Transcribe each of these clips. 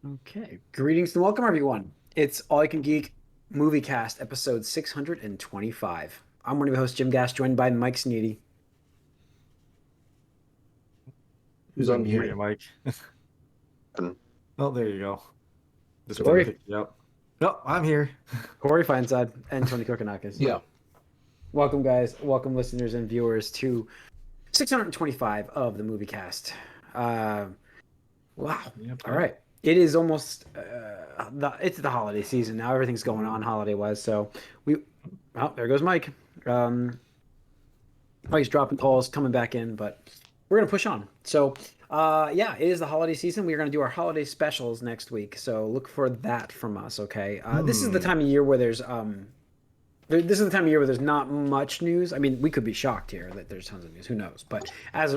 Okay. Greetings and welcome, everyone. It's All You Can Geek Moviecast, episode 625. I'm one of your hosts, Jim Gass, joined by Mike Sneedy. Who's on Hear mute? you, Mike. Oh, there you go. Just Corey. pick you up. No, I'm here. Corey Feinsod and Tony Kokonakis. Yeah. Welcome, guys. Welcome, listeners and viewers, to 625 of the Moviecast. Wow. Yep. All right. It is almost it's the holiday season now. Everything's going on holiday-wise. So there goes Mike. Mike's dropping calls, coming back in, but we're gonna push on. So it is the holiday season. We're gonna do our holiday specials next week. So look for that from us, okay? This is the time of year where there's not much news. I mean, we could be shocked here that there's tons of news. Who knows? But as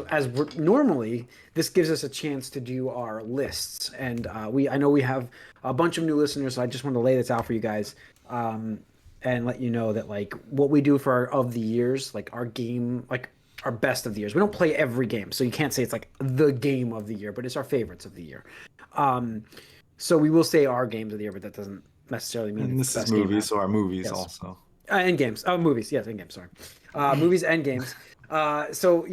normally, this gives us a chance to do our lists. And I know we have a bunch of new listeners, so I just want to lay this out for you guys, and let you know that like what we do for our of the years, like our game, like our best of the years. We don't play every game, so you can't say it's like the game of the year, but it's our favorites of the year. So we will say our games of the year, but that doesn't necessarily mean And it's this the is best game movies, ever. so our movies Yes. also. And games. Oh, movies. Yes, and games. Sorry. Movies and games. So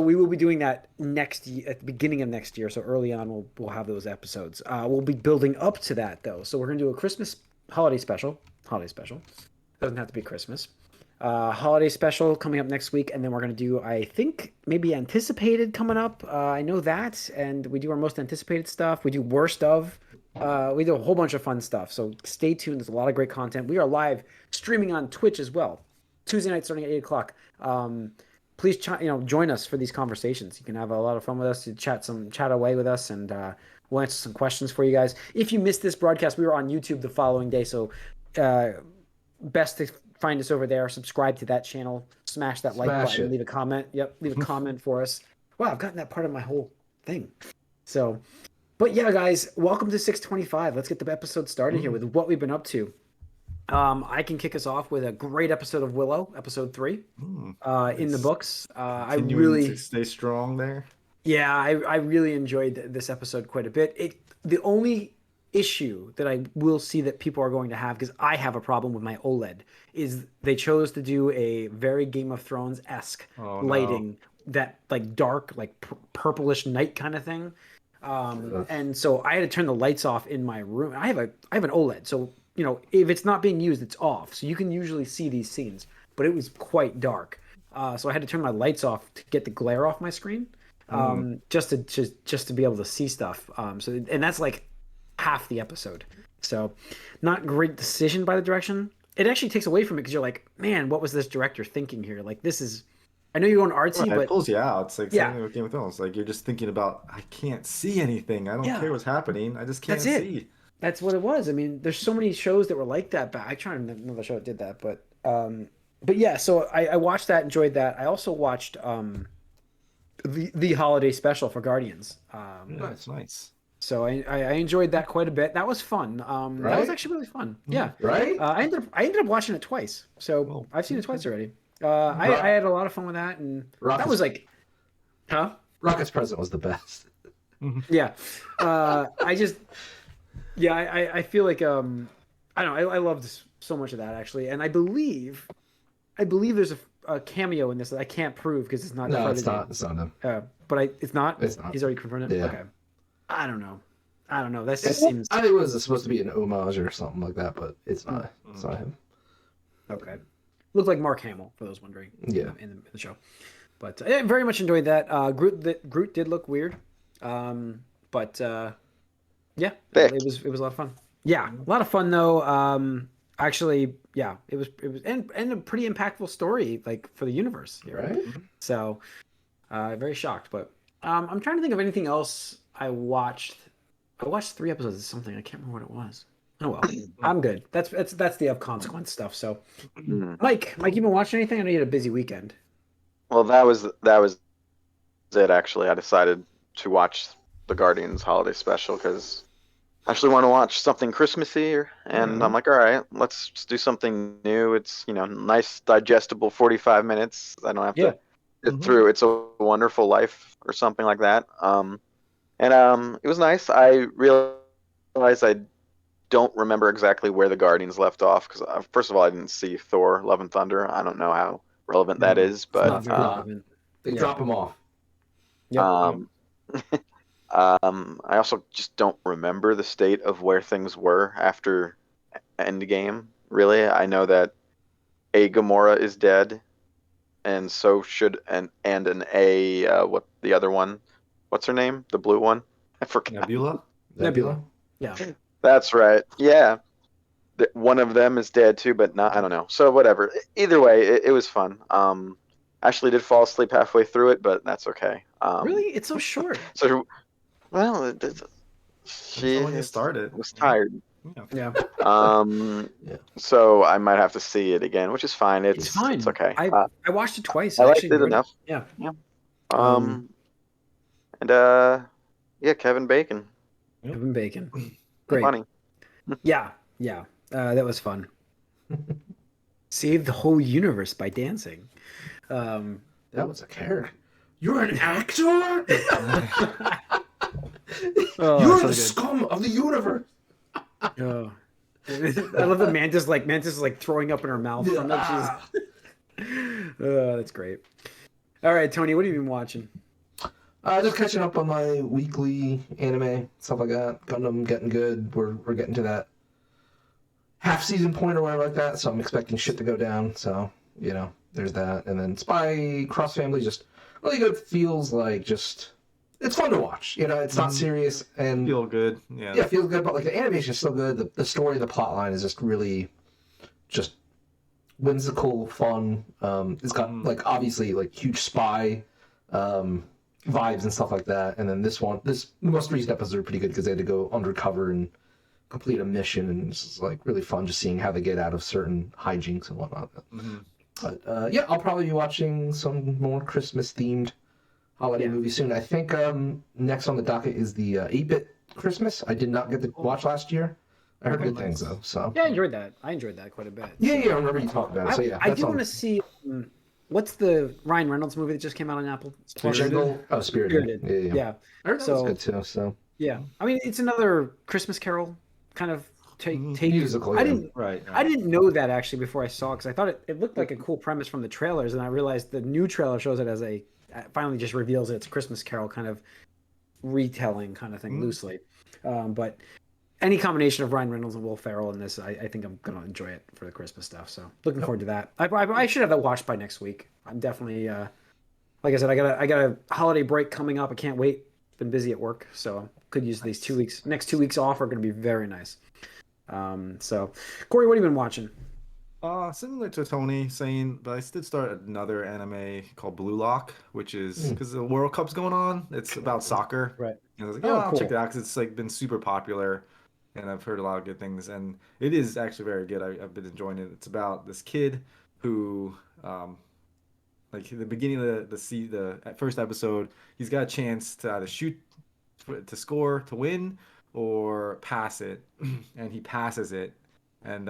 we will be doing that next year, at the beginning of next year. So early on, we'll have those episodes. We'll be building up to that though. So we're gonna do a Christmas holiday special. Doesn't have to be Christmas. Holiday special coming up next week, and then we're gonna do, I think, maybe anticipated coming up. I know that, and we do our most anticipated stuff. We do worst of. We do a whole bunch of fun stuff. So stay tuned. There's a lot of great content. We are live streaming on Twitch as well. Tuesday night starting at 8 o'clock. Please join us for these conversations. You can have a lot of fun with us, to chat away with us, and we'll answer some questions for you guys. If you missed this broadcast, we were on YouTube the following day, so best to find us over there. Subscribe to that channel, smash that like Smash button, it. leave a comment. Yep, leave a comment for us. Wow, I've gotten that part of my whole thing. So, but yeah, guys, welcome to 625. Let's get the episode started here with what we've been up to. I can kick us off with a great episode of Willow, episode 3, in the books. I Continuing really, to stay strong there. yeah, I really enjoyed this episode quite a bit. The only issue that I will see that people are going to have, because I have a problem with my OLED, is they chose to do a very Game of Thrones-esque lighting, that like dark, like purplish night kind of thing. And so I had to turn the lights off in my room. I have an OLED, so if it's not being used, it's off. So you can usually see these scenes, but it was quite dark. So I had to turn my lights off to get the glare off my screen, just to be able to see stuff. And that's like half the episode. So not great decision by the direction. It actually takes away from it because you're like, man, what was this director thinking here? Like this is, I know you're going artsy, but it pulls you out. It's like Yeah. something with Game of Thrones. Like you're just thinking about, I can't see anything. I don't Yeah. care what's happening. I just can't That's it. see. That's what it was. I mean, there's so many shows that were like that, but I try to remember the show that did that. But yeah, so I watched that, enjoyed that. I also watched the holiday special for Guardians. That's nice. So I enjoyed that quite a bit. That was fun. That was Right? actually really fun. Yeah. Right? I ended up watching it twice. So I've seen it twice already. I had a lot of fun with that, and that was like, huh? Rocket's present was the best. Yeah. I feel like I don't know. I loved so much of that actually, and I believe there's a cameo in this that I can't prove because it's not. No, it's not. It's not him. It's not. It's not. He's already confirmed it. Yeah. Okay. I don't know. That just seems I think it was supposed to be an homage or something like that, but it's not. It's not him. okay. Looked like Mark Hamill for those wondering. Yeah. In the show, but I very much enjoyed that. Groot did look weird, but yeah, it was a lot of fun. Yeah, a lot of fun though. Actually, yeah, it was and a pretty impactful story like for the universe here. Right? So, very shocked. But I'm trying to think of anything else I watched. I watched 3 episodes of something. I can't remember what it was. Oh well, I'm good. That's the of consequence stuff. So, Mike, you been watching anything? I know you had a busy weekend. Well, that was it. Actually, I decided to watch the Guardians holiday special because I actually want to watch something Christmassy, and I'm like, all right, let's just do something new. It's nice, digestible 45 minutes. I don't have to get through It's a Wonderful Life or something like that. It was nice. I really realize I don't remember exactly where the Guardians left off because first of all, I didn't see Thor: Love and Thunder. I don't know how relevant that is, It's not but very relevant. They drop him off. Yep. um, I also just don't remember the state of where things were after Endgame. Really, I know that a Gamora is dead, and so should an what the other one? What's her name? The blue one? I forgot. Nebula. Yeah. That's right. Yeah, one of them is dead too, but not. I don't know. So whatever. Either way, it was fun. Actually did fall asleep halfway through it, but that's okay. Really? It's so short. So well, she When you started, was tired. Yeah. Yeah. So I might have to see it again, which is fine. It's fine. It's okay. I watched it twice. I liked actually it enjoyed enough. Yeah. And yeah, Kevin Bacon, Kevin Bacon. Great. funny. Yeah. Yeah. That was fun. Saved the whole universe by dancing. That was a character. You're an actor? You're the scum of the universe. Oh. I love that Mantis is like throwing up in her mouth. That's great. All right, Tony, what have you been watching? Just catching up on my weekly anime, stuff like that. Gundam getting good. We're getting to that half season point or whatever like that, so I'm expecting shit to go down. So, there's that. And then Spy Cross Family, just really good. Feels like just it's fun to watch. It's not serious and Feel good. yeah, feels good. But like the animation is still good. The story, the plot line is just really just whimsical, fun. It's got like obviously like huge spy vibes and stuff like that. And then this most recent episodes are pretty good because they had to go undercover and complete a mission, and it's just, like really fun just seeing how they get out of certain hijinks and whatnot. But yeah, I'll probably be watching some more Christmas themed holiday movie soon. I think next on the docket is the 8-Bit Christmas. I did not get to watch last year. I heard good things though. So Yeah, I enjoyed that. I enjoyed that quite a bit. yeah, I remember you talking about it. So yeah, I do want to see what's the Ryan Reynolds movie that just came out on Apple? Spirited. Oh, Spirited. Yeah. I heard that was good too. So yeah, I mean it's another Christmas Carol kind of take musical. I Yeah. didn't Right. I didn't know that actually before I saw it because I thought it looked like a cool premise from the trailers, and I realized the new trailer shows it as finally just reveals it's Christmas Carol kind of retelling kind of thing loosely. But any combination of Ryan Reynolds and Will Ferrell in this, I think I'm gonna enjoy it for the Christmas stuff. So looking forward to that. I should have that watched by next week. I'm definitely like I said, I got a holiday break coming up. I can't wait. Been busy at work, so could use these 2 weeks. Next 2 weeks off are going to be very nice. So, Corey, what have you been watching? Similar to Tony saying, but I did start another anime called Blue Lock, which is because the World Cup's going on. It's about soccer. Right. And I was like, Oh, I'll cool. check it out because it's like been super popular, and I've heard a lot of good things, and it is actually very good. I've been enjoying it. It's about this kid who, like in the beginning of the first episode, he's got a chance to either shoot to score to win or pass it, and he passes it, and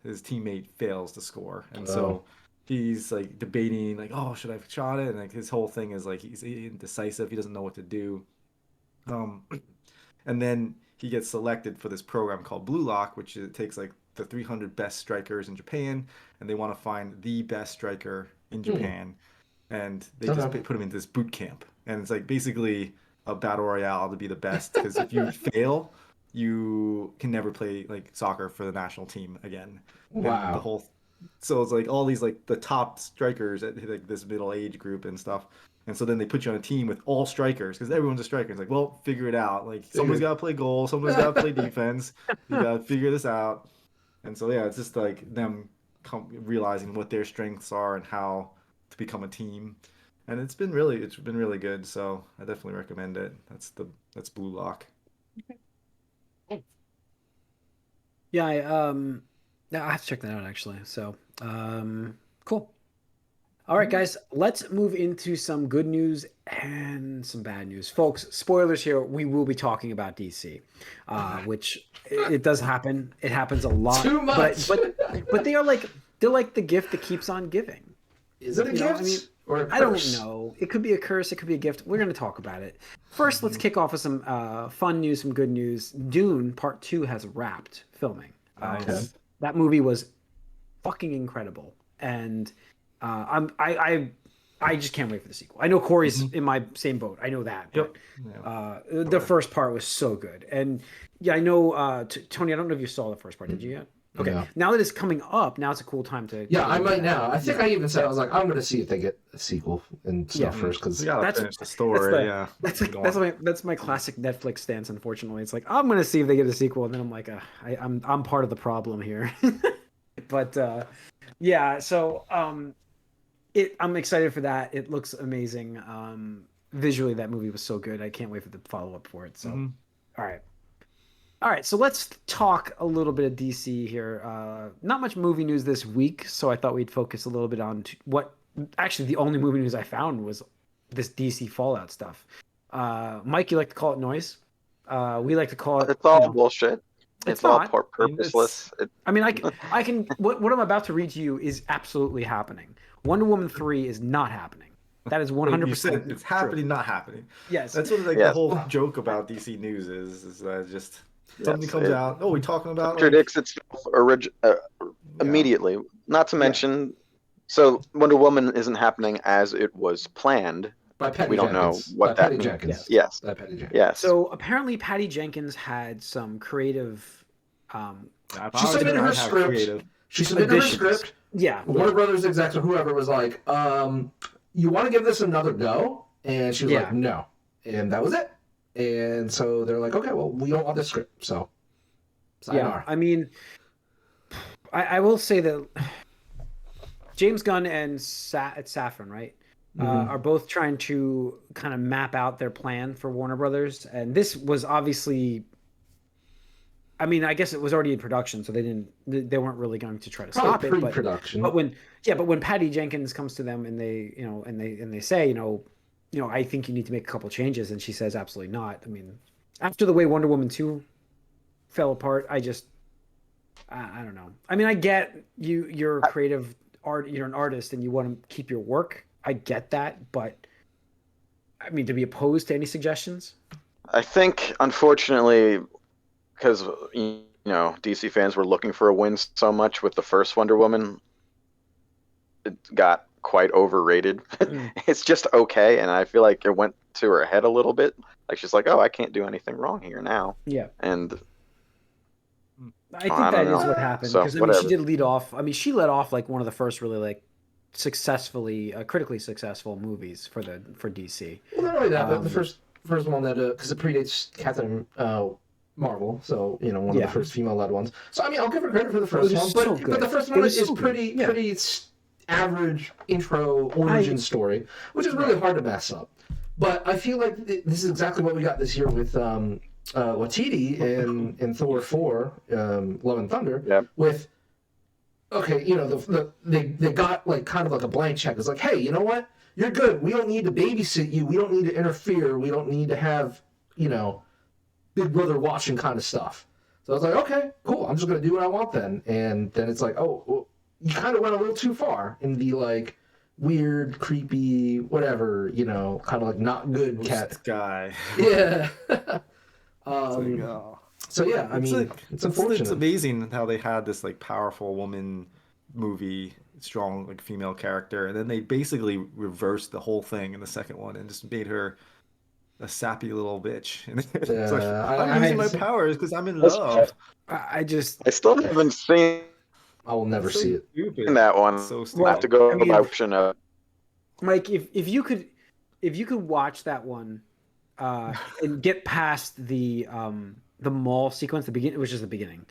his teammate fails to score, and so he's like debating like, oh, should I have shot it? And like his whole thing is like he's indecisive, he doesn't know what to do. And then he gets selected for this program called Blue Lock, which it takes like the 300 best strikers in Japan, and they want to find the best striker in Japan, and they just put him into this boot camp, and it's like basically a battle royale to be the best, because if you fail, you can never play like soccer for the national team again. Wow. And so it's like all these like the top strikers at like this middle age group and stuff. And so then they put you on a team with all strikers because everyone's a striker. It's like, well, figure it out. Like someone's got to play goal, someone's got to play defense. You got to figure this out. And so yeah, it's just like them realizing what their strengths are and how to become a team. And it's been really good. So I definitely recommend it. That's Blue Lock. Yeah, I have to check that out actually. So, cool. All right, guys, let's move into some good news and some bad news. Folks, spoilers here. We will be talking about DC, which it does happen. It happens a lot. Too much. But they're like the gift that keeps on giving. Is it a gift? I mean, or a I don't curse? know. it could be a curse, it could be a gift. We're going to talk about it. First, let's kick off with some fun news, some good news. Dune Part 2 has wrapped filming. Nice. That movie was fucking incredible, and I just can't wait for the sequel. I know Corey's in my same boat. I know that. But, the first part was so good, and yeah, I know Tony. I don't know if you saw the first part. Did you yet? Okay. Yeah. Now that it's coming up, now it's a cool time to. Yeah, I might now. I think I even said I was like, I'm going to see if they get a sequel and stuff first because We gotta That's- finish the story. That's my classic Netflix stance. Unfortunately, it's like I'm gonna see if they get a sequel, and then I'm like, I'm part of the problem here. But yeah, so I'm excited for that. It looks amazing. Visually, that movie was so good. I can't wait for the follow up for it. So, all right. So let's talk a little bit of DC here. Not much movie news this week, so I thought we'd focus a little bit on what. Actually, the only movie news I found was this DC Fallout stuff. Mike, you like to call it noise. We like to call it. It's all bullshit. It's all not. purposeless. I mean, I can. What I'm about to read to you is absolutely happening. Wonder Woman 3 is not happening. That is 100%. You said it's happening, not happening. Yes. That's what the whole joke about DC News is that just something comes out. Oh, we talking about Contradicts itself immediately. Not to mention, so Wonder Woman isn't happening as it was planned. by Patty We don't know Jenkins. what By that Patty means. Jenkins. Yes. By Patty Jenkins. Yes. So apparently, Patty Jenkins had some creative. She submitted her script. She submitted her Additions. script. Yeah. Warner Brothers execs or whoever was like, you want to give this another go? And she was like, no. And that was it. And so they're like, okay, well, we don't want this script. So, sayonara. I mean, I will say that James Gunn and Safran, right, are both trying to kind of map out their plan for Warner Brothers. And this was obviously, I mean, I guess it was already in production, so they weren't really going to try to stop it. Pre-production. But when Patty Jenkins comes to them and they say, I think you need to make a couple changes, and she says absolutely not. I mean, after the way Wonder Woman 2 fell apart, I don't know. I mean, I get you're a creative art, you're an artist and you want to keep your work. I get that, but I mean, to be opposed to any suggestions? I think, unfortunately, because DC fans were looking for a win so much with the first Wonder Woman, it got quite overrated. It's just okay, and I feel like it went to her head a little bit. Like she's like, "Oh, I can't do anything wrong here now." Yeah, and I think that is what happened because So, she did lead off. I mean, she led off like one of the first really like successfully, critically successful movies for DC. Well, not only that, but the first one that because it predates Captain Marvel, so one of the first female-led ones. So I mean, I'll give her credit for the first one, but the first one is pretty average intro origin story, which is really hard to mess up. But I feel like this is exactly what we got this year with Waititi in Thor 4, Love and Thunder. Yep. With they got like kind of like a blank check. It's like, hey, you know what? You're good. We don't need to babysit you. We don't need to interfere. We don't need to have Big Brother watching kind of stuff. So I was like, okay, cool. I'm just gonna do what I want then. And then it's like, oh, well, you kind of went a little too far in the like weird, creepy, whatever, kind of like not good cat guy. Yeah. So yeah, I mean, it's unfortunate. It's amazing how they had this like powerful woman movie, strong like female character, and then they basically reversed the whole thing in the second one and just made her a sappy little bitch. And it's like, I'm using my powers because I'm in love. I still haven't seen. I will never see it. In that one, So I have to go by option of. Mike, if you could watch that one and get past the mall sequence, which is the beginning,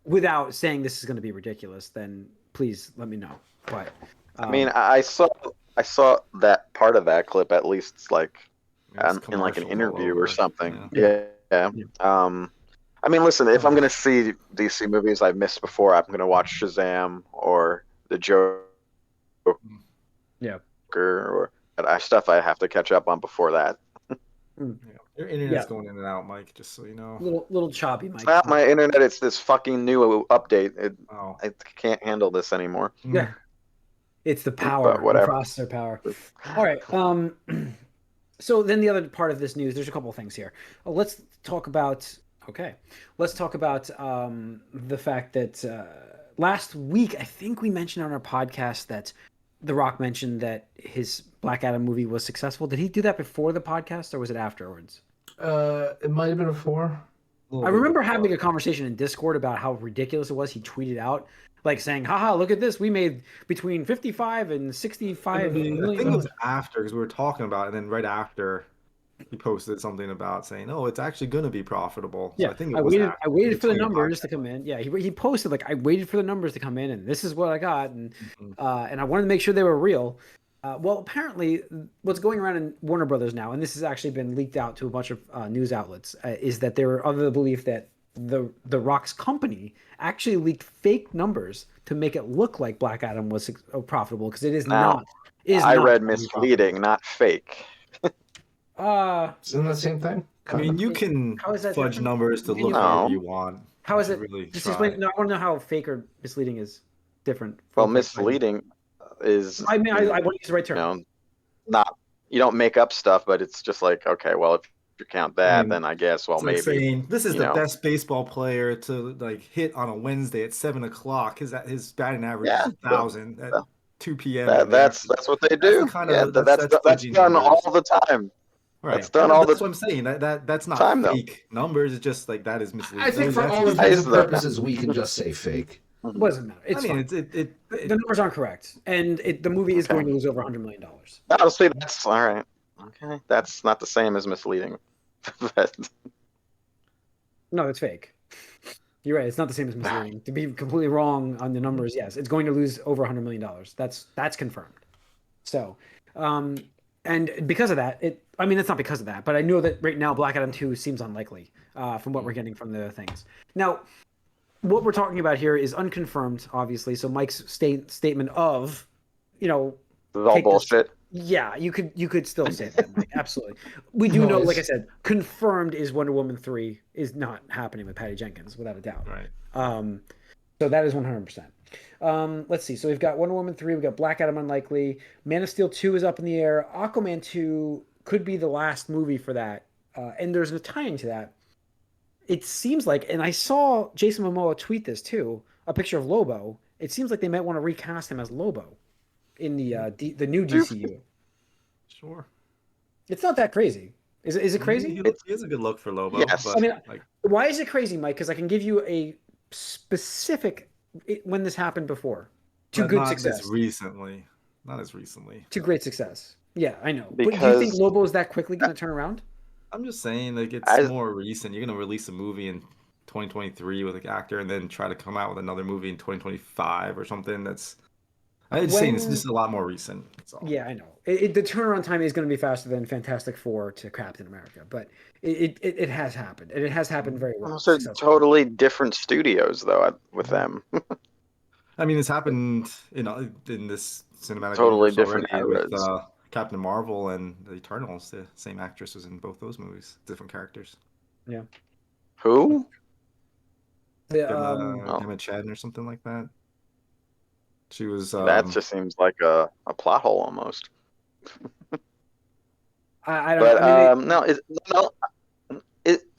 without saying this is going to be ridiculous, then please let me know. But I mean, I saw that part of that clip at least like in like an interview or something. Yeah. I mean, listen, if I'm going to see DC movies I've missed before, I'm going to watch Shazam or The Joker or stuff I have to catch up on before that. Your internet's going in and out, Mike, just so you know. Little choppy, Mike. It's not my internet, it's this fucking new update. It can't handle this anymore. Yeah. It's the power, But whatever. the processor power. All right. So then the other part of this news, there's a couple of things here. Let's talk about. Okay, let's talk about the fact that last week I think we mentioned on our podcast that The Rock mentioned that his Black Adam movie was successful. Did he do that before the podcast or was it afterwards? It might have been before. I remember having a conversation in Discord about how ridiculous it was. He tweeted out, like saying, haha, look at this. We made between 55 and 65 million. I think it was after, because we were talking about it, and then right after he posted something about saying, oh, it's actually going to be profitable. So Yeah, I think I waited for the numbers to come in. Yeah, he posted, like, I waited for the numbers to come in, and this is what I got. And and I wanted to make sure they were real. Well, apparently, what's going around in Warner Brothers now, and this has actually been leaked out to a bunch of news outlets, is that there are of the belief that the Rock's company actually leaked fake numbers to make it look like Black Adam was profitable because it is not. I read misleading, not fake. Isn't that the same thing? I mean, you can fudge numbers to look whatever you want. How is it? Really just explain. No, I want to know how fake or misleading is different. Well, misleading is. I mean, I want to use the right term. You don't make up stuff, but it's just like, okay, well, if you count that, then I guess, well, maybe. Saying, this is the best baseball player to like hit on a Wednesday at 7:00. His batting average is 1,000 at 2 p.m. That's what they do. That's done all the time. Right. That's done all the time. That's what I'm saying. That's not time, fake numbers. It's just like that is misleading. I think for all intents and purposes, we can just say fake. It doesn't matter. It's fine. The numbers aren't correct, and the movie is going to lose over $100 million. Honestly, that's all right. Okay, that's not the same as misleading. No, it's fake. You're right. It's not the same as misleading. To be completely wrong on the numbers, yes, it's going to lose over $100 million. That's confirmed. So, and because of that, I mean, it's not because of that, but I know that right now Black Adam 2 seems unlikely from what we're getting from the things. Now, what we're talking about here is unconfirmed, obviously. So Mike's statement of, this is all bullshit. Yeah, you could still say that, Mike. Absolutely. We do know, like I said, confirmed is Wonder Woman 3 is not happening with Patty Jenkins, without a doubt. Right. So that is 100%. Let's see. So we've got Wonder Woman 3, we've got Black Adam unlikely, Man of Steel 2 is up in the air, Aquaman 2 could be the last movie for that, and there's a tie-in to that. It seems like, and I saw Jason Momoa tweet this too, a picture of Lobo. It seems like they might want to recast him as Lobo in the new DCU. Sure. It's not that crazy. Is it crazy? He has a good look for Lobo. Yes. But, I mean, why is it crazy, Mike? Because I can give you a specific when this happened before. To good success. Not as recently. To great success. Yeah, I know. Because... But do you think Lobo is that quickly going to turn around? I'm just saying, like, it's more recent. You're going to release a movie in 2023 with an actor and then try to come out with another movie in 2025 or something. I'm just saying it's just a lot more recent. That's all. Yeah, I know. The turnaround time is going to be faster than Fantastic Four to Captain America, but it has happened, and it has happened very well. So totally different studios, though, with them. I mean, it's happened, in this cinematic totally different with Captain Marvel and the Eternals. The same actress was in both those movies, different characters. Yeah. Who? Emma Chadden or something like that. She was. That just seems like a plot hole almost. I don't. Not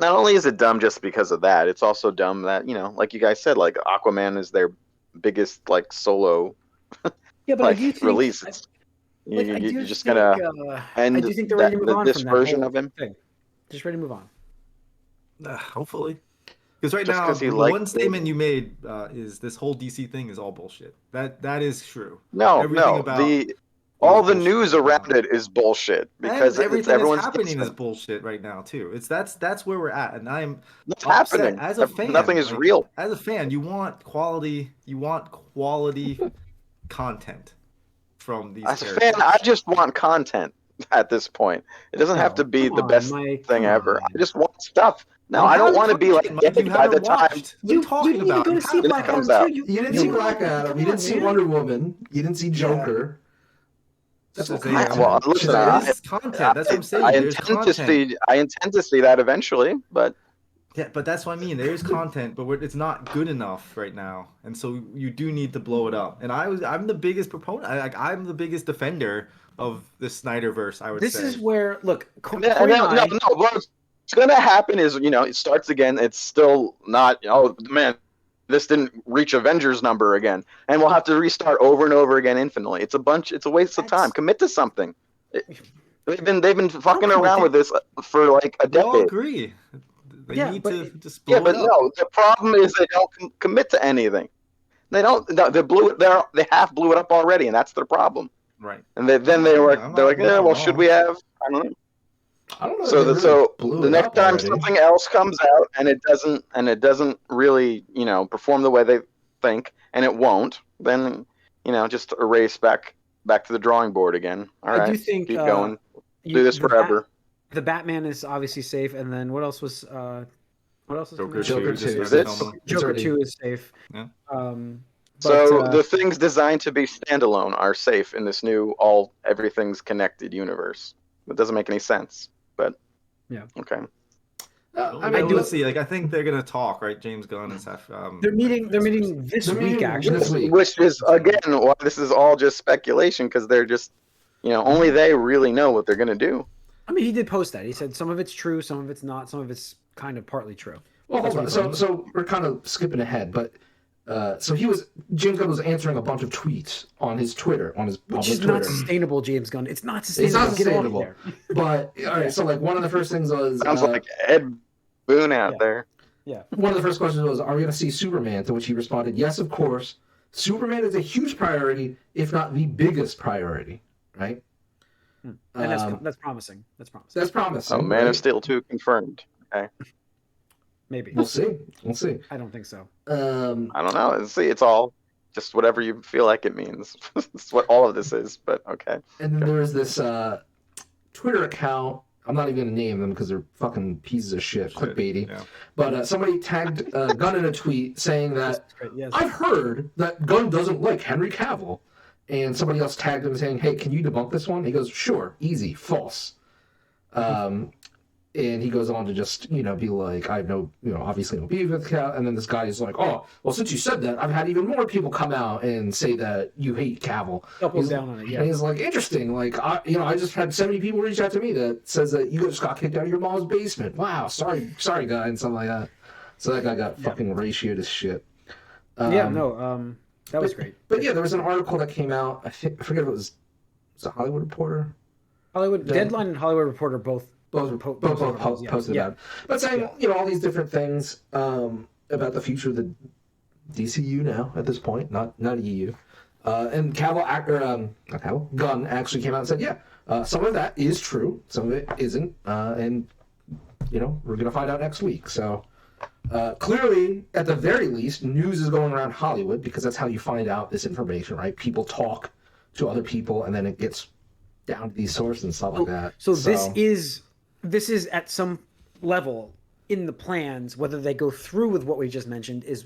only is it dumb just because of that, it's also dumb that like you guys said, like Aquaman is their biggest like solo. Yeah, but I do think, release. You're just gonna end I do think they're ready to move on this from version that of him. Thing. Just ready to move on. Hopefully. Because right Just now, 'cause he the liked one statement you made is this whole DC thing is all bullshit. That is true. No, all the news around it is bullshit because everything everyone's that's happening is bullshit right now too. That's where we're at, and I'm What's upset happening? as a fan. Nothing is real. As a fan, you want quality content from these. As a fan, I just want content at this point. It doesn't have to be the best thing ever. I just want stuff. No, I don't want to be like by the time you're talking about. You see Black Adam too. You didn't see Black Adam. You didn't see Wonder Woman. You didn't see Joker. That's well, listen, content. That's what I'm saying. I intend to see that eventually, but Yeah, but that's what I mean. There's content, but it's not good enough right now, and so you do need to blow it up. And I'm the biggest proponent. I'm the biggest defender of the Snyderverse. I would This say. is where look, No, Corey and I, no. What's gonna happen is, it starts again. It's still not. Oh man, this didn't reach Avengers number again, and we'll have to restart over and over again infinitely. It's a waste of time. Commit to something. They've been fucking around with this for like a We all decade. agree. They need to just blow Yeah, but it up. no. The problem is they don't commit to anything. They don't. No, they blew it. They half blew it up already, and that's their problem. Right. And they're like, yeah, well, should we have? I don't know. I don't know. So if they really blew the it next up time already. something else comes out and it doesn't really perform the way they think, and it won't, then just erase back to the drawing board again. All right, I do think keep going. Do this forever. The Batman is obviously safe, and then what else was Joker Joker 2. two. Just This- Joker 2 is safe. Yeah. So the things designed to be standalone are safe in this new everything's connected universe. It doesn't make any sense, but yeah. Okay. Let's see. Like, I think they're gonna talk, right? James Gunn and Seth. They're meeting this They're week, meeting actually. this week. Which is again why this is all just speculation, because they're just only they really know what they're gonna do. I mean, he did post that. He said some of it's true, some of it's not, some of it's kind of partly true. Well, hold on. So we're kind of skipping ahead, but James Gunn was answering a bunch of tweets on his Twitter, on his Which public is Twitter. not sustainable, James Gunn. It's not It's sustainable. not Get sustainable. out of there. But all right, so like one of the first things was Sounds like Ed Boon out there. Yeah. one of the first questions was, "Are we going to see Superman?" To which he responded, "Yes, of course. Superman is a huge priority, if not the biggest priority." Right? And that's promising. That's promising. That's promising. Oh, Man of Steel 2 confirmed. Okay. Maybe. We'll see. We'll see. I don't think so. I don't know. See, it's all just whatever you feel like it means. That's what all of this is, but okay. And then there was this Twitter account. I'm not even going to name them because they're fucking pieces of shit, clickbaity. Yeah. But somebody tagged Gunn in a tweet saying that, Yes. "I've heard that Gunn doesn't like Henry Cavill." And somebody else tagged him saying, "Hey, can you debunk this one?" He goes, "Sure, easy, false." And he goes on to just, be like, "I have no, obviously no beef with Cavill." And then this guy is like, "Oh, well, since you said that, I've had even more people come out and say that you hate Cavill." Doubles down on it, yeah. And he's like, "Interesting. Like, I just had 70 people reach out to me that says that you just got kicked out of your mom's basement. Wow, sorry, guy," and something like that. So that guy got fucking ratioed as shit. That was great. But yeah, there was an article that came out. I forget if it was a Hollywood Reporter. Deadline and Hollywood Reporter both Posted about it. But saying, all these different things about the future of the DCU now at this point, not EU. And Gunn actually came out and said, yeah, some of that is true, some of it isn't, and we're gonna find out next week. So clearly, at the very least, news is going around Hollywood because that's how you find out this information, right? People talk to other people, and then it gets down to these sources and stuff like that. So this is at some level in the plans. Whether they go through with what we just mentioned is,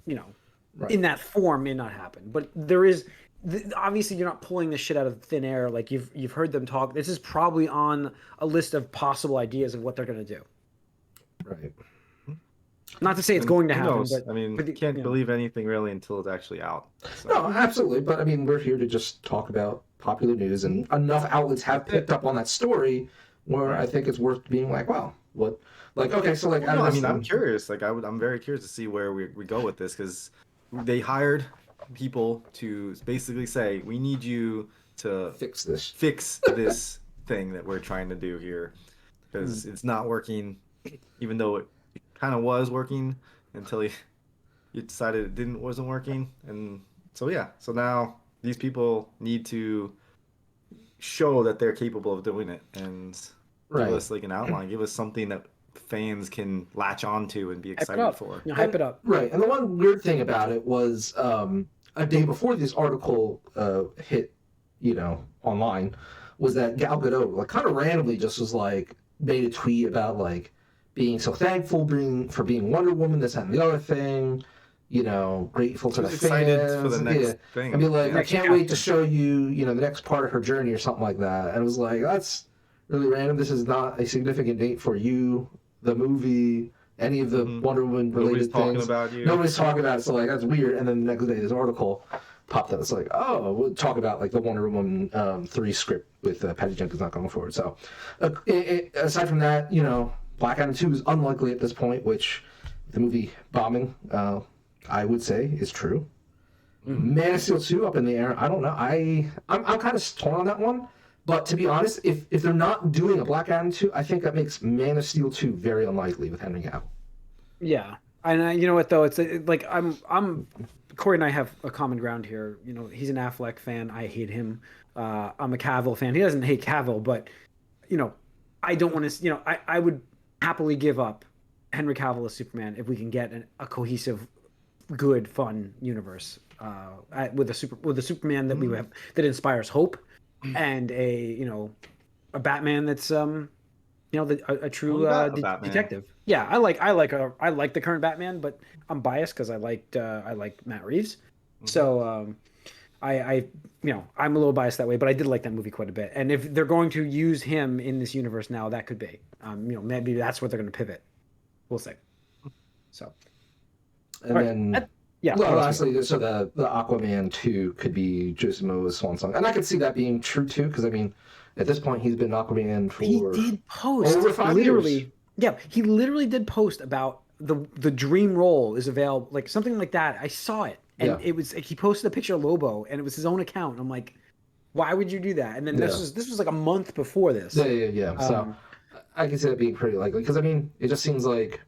Right. in that form may not happen. But there is obviously you're not pulling this shit out of thin air. Like you've heard them talk. This is probably on a list of possible ideas of what they're going to do. Right. Not to say it's going to Who happen, knows? but I mean, but you can't believe anything really until it's actually out. So. No, absolutely. But I mean, we're here to just talk about popular news, and enough outlets have picked up on that story where I think it's worth being like, wow, what? Like, okay, so like, No, I mean, I'm curious. Like, I'm very curious to see where we go with this, because they hired people to basically say, we need you to fix this thing that we're trying to do here, because it's not working, even though it kind of was working until you decided it wasn't working. And so so now these people need to show that they're capable of doing it, and give us like an outline, give us something that fans can latch onto and be excited for. Hype it up. Right. And the one weird thing about it was a day before this article hit, online, was that Gal Gadot, like, kind of randomly just was like, made a tweet about like being so thankful for being Wonder Woman, this and the other thing, grateful to the fans. Excited for the next thing. I mean, like, I can't wait to show you, the next part of her journey or something like that. And it was like, that's really random. This is not a significant date for you, the movie, any of the Wonder Woman related Nobody's talking things. about you. Nobody's talking about it, so like that's weird. And then the next day, this article popped up. It's like, oh, we'll talk about like the Wonder Woman 3 script with Patty Jenkins not going forward. So, aside from that, you know, Black Adam 2 is unlikely at this point, which the movie bombing, I would say, is true. Man of Steel 2 up in the air. I don't know. I'm kind of torn on that one. But to be honest, if they're not doing a Black Adam 2, I think that makes Man of Steel 2 very unlikely with Henry Cavill. Yeah, and you know what though? It's like I'm Corey and I have a common ground here. You know, he's an Affleck fan. I hate him. I'm a Cavill fan. He doesn't hate Cavill, but you know, I don't want to. You know, I would happily give up Henry Cavill as Superman if we can get a cohesive, good, fun universe with a Superman that we have that inspires hope, and a Batman that's a true detective. Yeah, I like the current Batman, but I'm biased because I like Matt Reeves. So I'm a little biased that way, but I did like that movie quite a bit. And if they're going to use him in this universe now, that could be maybe that's what they're going to pivot. We'll see. So, and then yeah. Well, lastly, so the Aquaman 2 could be Jason Momoa's swan song, and I could see that being true too, because I mean, at this point, he's been Aquaman for he did post over 5 literally. years. Yeah, he literally did post about the dream role is available, like something like that. I saw it, and it was like he posted a picture of Lobo, and it was his own account. And I'm like, why would you do that? And then this was like a month before this. Yeah. So I can see that being pretty likely, because I mean, it just seems like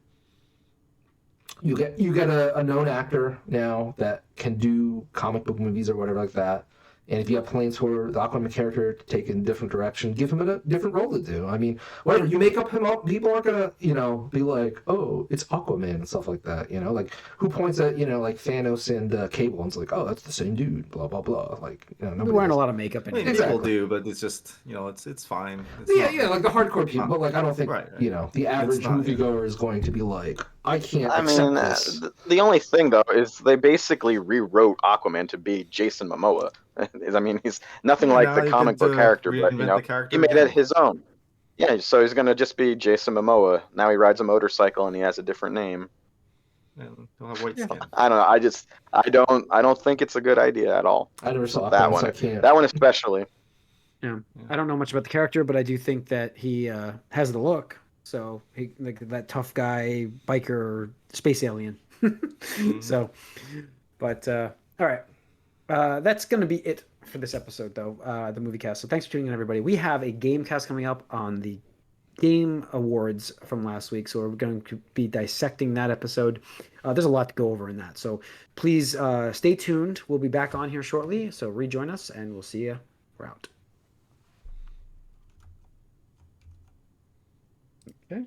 you get a known actor now that can do comic book movies or whatever like that. And if you have plans for the Aquaman character to take in a different direction, give him a different role to do. I mean, whatever, you make up him up, people aren't gonna, be like, oh, it's Aquaman and stuff like that. Like who points at, like Thanos and Cable and it's like, oh, that's the same dude, blah blah blah. Like, nobody wearing a lot of makeup. I mean, people do, but it's just, it's fine. It's like the hardcore people. But like, I don't think the average moviegoer is going to be like, I can't accept this. The only thing though is they basically rewrote Aquaman to be Jason Momoa. I mean, he's nothing like the comic book character, but he made it his own. Yeah, so he's gonna just be Jason Momoa. Now he rides a motorcycle and he has a different name. Yeah, he'll have white skin. I don't know. I don't think it's a good idea at all. I never saw that one. So I can't. That one especially. Yeah, I don't know much about the character, but I do think that he has the look. So he like that tough guy, biker, space alien. So, but all right. That's going to be it for this episode, though, the Moviecast. So thanks for tuning in, everybody. We have a game cast coming up on the Game Awards from last week, so we're going to be dissecting that episode. There's a lot to go over in that, so please stay tuned. We'll be back on here shortly, so rejoin us, and we'll see you. We're out. Okay.